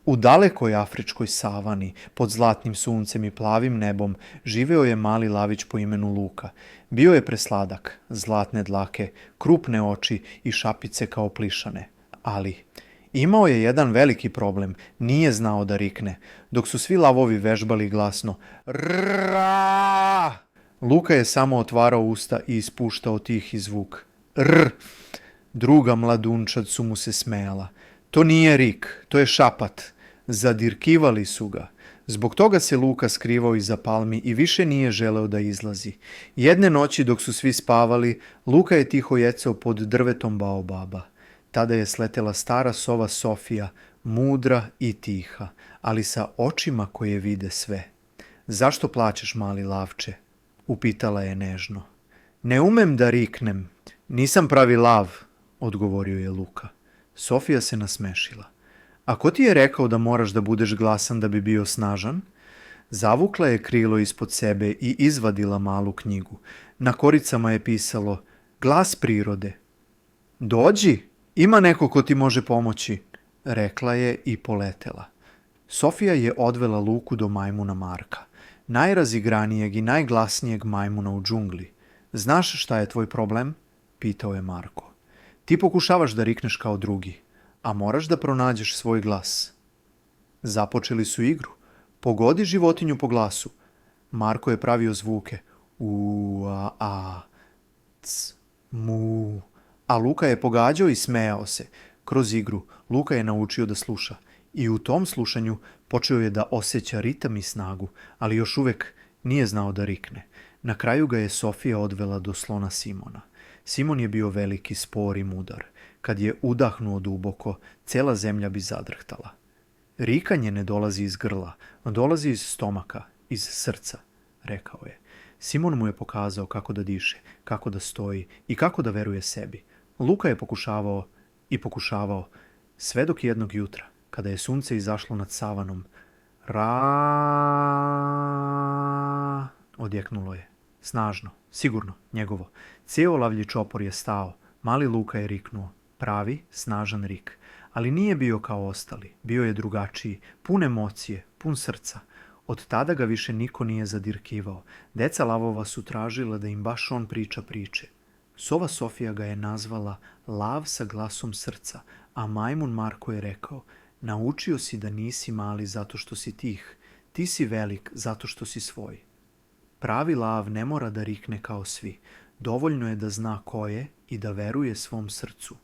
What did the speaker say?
U dalekoj afričkoj savani, pod zlatnim suncem i plavim nebom, živeo je mali lavić po imenu Luka. Bio je presladak, zlatne dlake, krupne oči i šapice kao plišane. Ali imao je jedan veliki problem, nije znao da rikne. Dok su svi lavovi vežbali glasno "Rrrra", Luka je samo otvarao usta i ispuštao tihi zvuk "rr". Druga mladunčad su mu se smejala. To nije rik, to je šapat. Zadirkivali su ga. Zbog toga se Luka skrivao iza palmi i više nije želeo da izlazi. Jedne noći dok su svi spavali, Luka je tiho jecao pod drvetom baobaba. Tada je sletela stara sova Sofija, mudra i tiha, ali sa očima koje vide sve. "Zašto plačeš, mali lavče?" upitala je nežno. "Ne umem da riknem. Nisam pravi lav", odgovorio je Luka. Sofija se nasmešila. "A ko ti je rekao da moraš da budeš glasan da bi bio snažan?" Zavukla je krilo ispod sebe i izvadila malu knjigu. Na koricama je pisalo "Glas prirode". "Dođi, ima neko ko ti može pomoći", rekla je i poletela. Sofija je odvela Luku do majmuna Marka, najrazigranijeg i najglasnijeg majmuna u džungli. "Znaš šta je tvoj problem?" pitao je Marko. "Ti pokušavaš da rikneš kao drugi, a moraš da pronađeš svoj glas." Započeli su igru. Pogodi životinju po glasu. Marko je pravio zvuke u, a, c, mu, a Luka je pogađao i smejao se. Kroz igru Luka je naučio da sluša i u tom slušanju počeo je da osjeća ritam i snagu, ali još uvek nije znao da rikne. Na kraju ga je Sofija odvela do slona Simona. Simon je bio veliki, spor i mudar. Kad je udahnuo duboko, cela zemlja bi zadrhtala. "Rikanje ne dolazi iz grla, dolazi iz stomaka, iz srca", rekao je. Simon mu je pokazao kako da diše, kako da stoji i kako da veruje sebi. Luka je pokušavao i pokušavao, sve dok jednog jutra, kada je sunce izašlo nad savanom, "Ra", odjeknulo je. Snažno, sigurno, njegovo. Cijeo lavlji čopor je stao. Mali Luka je riknuo. Pravi, snažan rik. Ali nije bio kao ostali. Bio je drugačiji, pun emocije, pun srca. Od tada ga više niko nije zadirkivao. Deca lavova su tražila da im baš on priča priče. Sova Sofija ga je nazvala lav sa glasom srca, a majmun Marko je rekao: "Naučio si da nisi mali zato što si tih. Ti si velik zato što si svoj." Pravi lav ne mora da rikne kao svi. Dovoljno je da zna ko je i da veruje svom srcu.